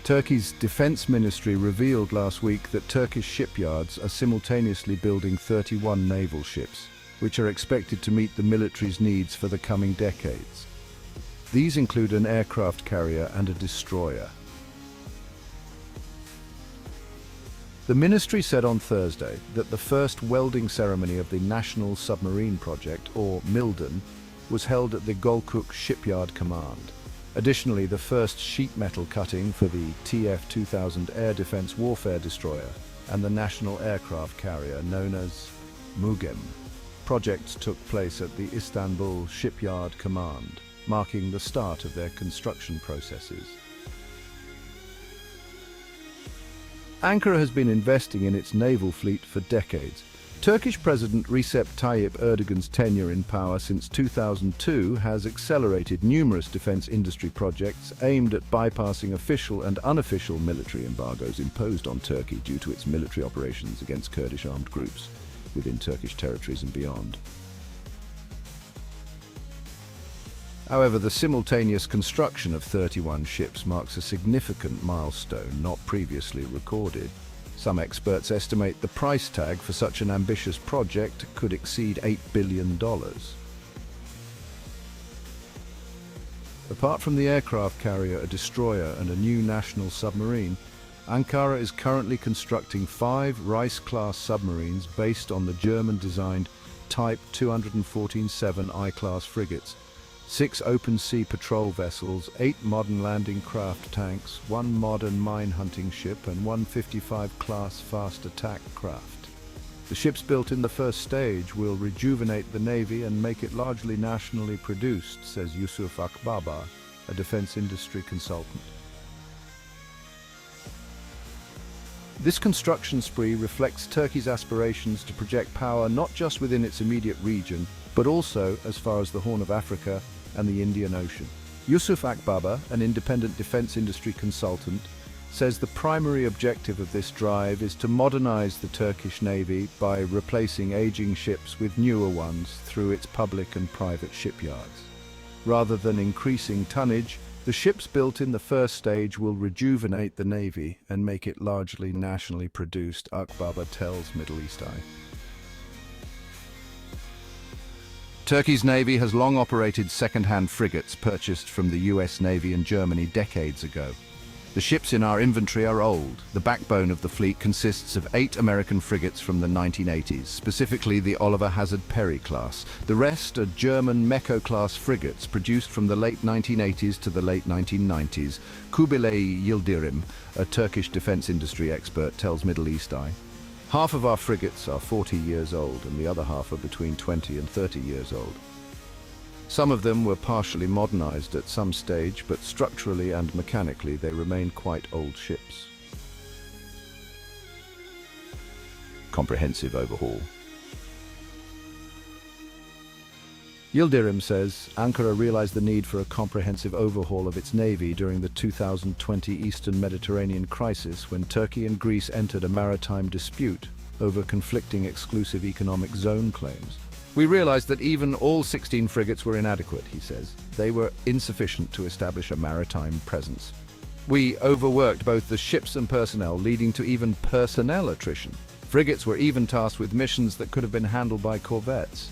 Turkey's defense ministry revealed last week that Turkish shipyards are simultaneously building 31 naval ships, which are expected to meet the military's needs for the coming decades. These include an aircraft carrier and a destroyer. The ministry said on Thursday that the first welding ceremony of the National Submarine Project, or Milgem, was held at the Gölkük Shipyard Command. Additionally, the first sheet metal cutting for the TF-2000 air defense warfare destroyer and the national aircraft carrier known as Milgem projects took place at the Istanbul Shipyard Command, marking the start of their construction processes. Ankara has been investing in its naval fleet for decades. Turkish President Recep Tayyip Erdogan's tenure in power since 2002 has accelerated numerous defense industry projects aimed at bypassing official and unofficial military embargoes imposed on Turkey due to its military operations against Kurdish armed groups within Turkish territories and beyond. However, the simultaneous construction of 31 ships marks a significant milestone not previously recorded. Some experts estimate the price tag for such an ambitious project could exceed $8 billion. Apart from the aircraft carrier, a destroyer, and a new national submarine, Ankara is currently constructing 5 Rice-class submarines based on the German-designed Type 214-7 I-class frigates, 6 open-sea patrol vessels, 8 modern landing craft tanks, 1 modern mine-hunting ship, and 1 55-class fast-attack craft. The ships built in the first stage will rejuvenate the Navy and make it largely nationally produced, says Yusuf Akbaba, a defense industry consultant. This construction spree reflects Turkey's aspirations to project power not just within its immediate region, but also as far as the Horn of Africa and the Indian Ocean. Yusuf Akbaba, an independent defense industry consultant, says the primary objective of this drive is to modernize the Turkish Navy by replacing aging ships with newer ones through its public and private shipyards. Rather than increasing tonnage, the ships built in the first stage will rejuvenate the Navy and make it largely nationally produced, Akbaba tells Middle East Eye. Turkey's Navy has long operated second-hand frigates purchased from the US Navy and Germany decades ago. The ships in our inventory are old. The backbone of the fleet consists of 8 American frigates from the 1980s, specifically the Oliver Hazard Perry class. The rest are German Meko-class frigates produced from the late 1980s to the late 1990s. Kubilay Yildirim, a Turkish defense industry expert, tells Middle East Eye. Half of our frigates are 40 years old and the other half are between 20 and 30 years old. Some of them were partially modernized at some stage, but structurally and mechanically they remain quite old ships. Comprehensive overhaul. Yildirim says Ankara realized the need for a comprehensive overhaul of its navy during the 2020 Eastern Mediterranean crisis when Turkey and Greece entered a maritime dispute over conflicting exclusive economic zone claims. We realized that even all 16 frigates were inadequate, he says. They were insufficient to establish a maritime presence. We overworked both the ships and personnel, leading to even personnel attrition. Frigates were even tasked with missions that could have been handled by corvettes.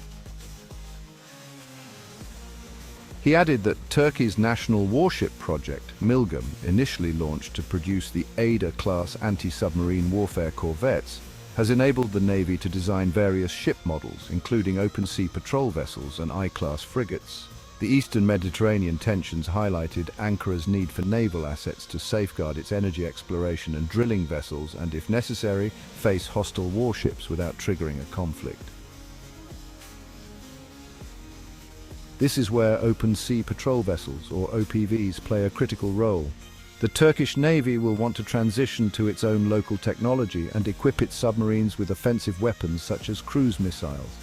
He added that Turkey's national warship project, Milgem, initially launched to produce the Ada-class anti-submarine warfare corvettes, has enabled the Navy to design various ship models, including open-sea patrol vessels and I-class frigates. The Eastern Mediterranean tensions highlighted Ankara's need for naval assets to safeguard its energy exploration and drilling vessels and, if necessary, face hostile warships without triggering a conflict. This is where open-sea patrol vessels, or OPVs, play a critical role. The Turkish Navy will want to transition to its own local technology and equip its submarines with offensive weapons such as cruise missiles.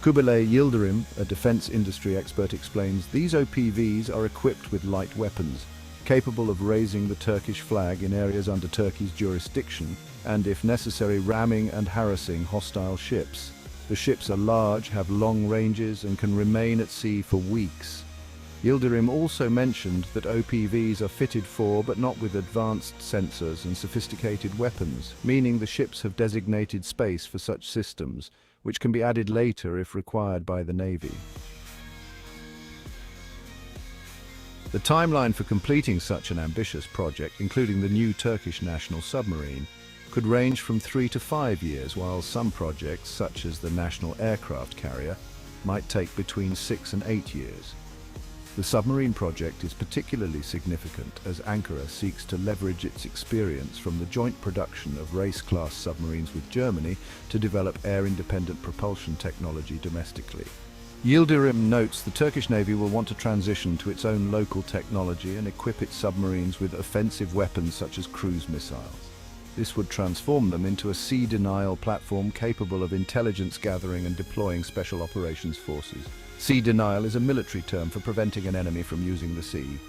Kubilay Yildirim, a defense industry expert, explains these OPVs are equipped with light weapons, capable of raising the Turkish flag in areas under Turkey's jurisdiction and, if necessary, ramming and harassing hostile ships. The ships are large, have long ranges, and can remain at sea for weeks. Yildirim also mentioned that OPVs are fitted for but not with advanced sensors and sophisticated weapons, meaning the ships have designated space for such systems, which can be added later if required by the Navy. The timeline for completing such an ambitious project, including the new Turkish national submarine, could range from 3 to 5 years, while some projects, such as the national aircraft carrier, might take between 6 and 8 years. The submarine project is particularly significant as Ankara seeks to leverage its experience from the joint production of race-class submarines with Germany to develop air-independent propulsion technology domestically. Yildirim notes the Turkish Navy will want to transition to its own local technology and equip its submarines with offensive weapons such as cruise missiles. This would transform them into a sea-denial platform capable of intelligence gathering and deploying special operations forces. Sea denial is a military term for preventing an enemy from using the sea.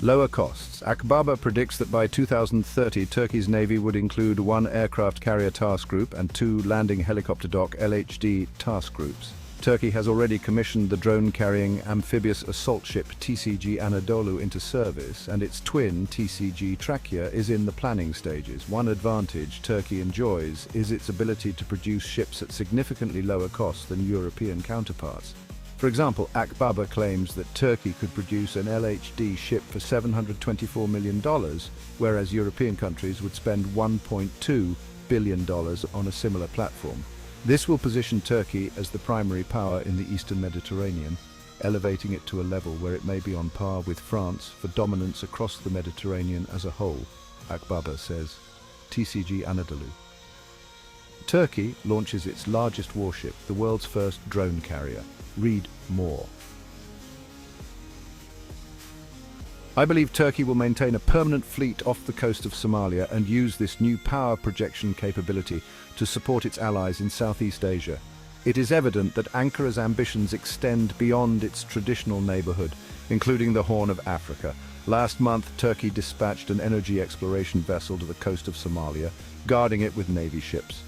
Lower costs. Akbaba predicts that by 2030, Turkey's Navy would include 1 aircraft carrier task group and 2 landing helicopter dock (LHD) task groups. Turkey has already commissioned the drone-carrying amphibious assault ship TCG Anadolu into service, and its twin, TCG Trakya, is in the planning stages. One advantage Turkey enjoys is its ability to produce ships at significantly lower cost than European counterparts. For example, Akbaba claims that Turkey could produce an LHD ship for $724 million, whereas European countries would spend $1.2 billion on a similar platform. This will position Turkey as the primary power in the Eastern Mediterranean, elevating it to a level where it may be on par with France for dominance across the Mediterranean as a whole, Akbaba says. TCG Anadolu. Turkey launches its largest warship, the world's first drone carrier. Read more. I believe Turkey will maintain a permanent fleet off the coast of Somalia and use this new power projection capability to support its allies in Southeast Asia. It is evident that Ankara's ambitions extend beyond its traditional neighborhood, including the Horn of Africa. Last month, Turkey dispatched an energy exploration vessel to the coast of Somalia, guarding it with Navy ships.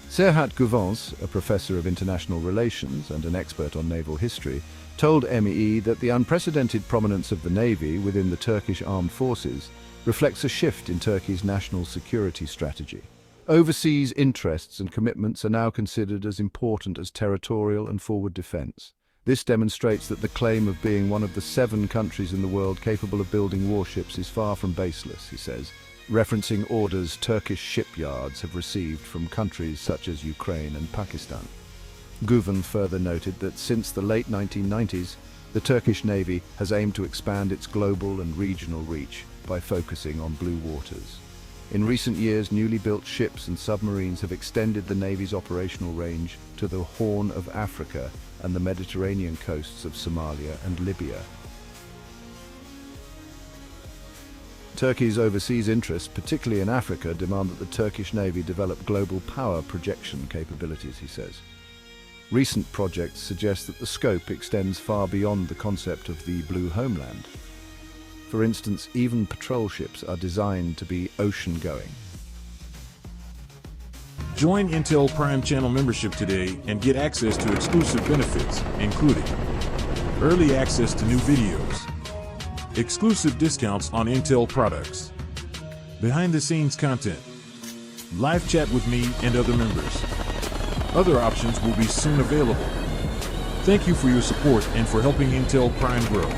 Serhat Guvans, a professor of international relations and an expert on naval history, told MEE that the unprecedented prominence of the Navy within the Turkish armed forces reflects a shift in Turkey's national security strategy. Overseas interests and commitments are now considered as important as territorial and forward defense. This demonstrates that the claim of being one of the 7 countries in the world capable of building warships is far from baseless, he says, referencing orders Turkish shipyards have received from countries such as Ukraine and Pakistan. Guven further noted that since the late 1990s, the Turkish Navy has aimed to expand its global and regional reach by focusing on blue waters. In recent years, newly built ships and submarines have extended the Navy's operational range to the Horn of Africa and the Mediterranean coasts of Somalia and Libya. Turkey's overseas interests, particularly in Africa, demand that the Turkish Navy develop global power projection capabilities, he says. Recent projects suggest that the scope extends far beyond the concept of the blue homeland. For instance, even patrol ships are designed to be ocean-going. Join Intel Prime Channel membership today and get access to exclusive benefits, including early access to new videos, exclusive discounts on Intel products, behind-the-scenes content, live chat with me and other members. Other options will be soon available. Thank you for your support and for helping Intel Prime grow.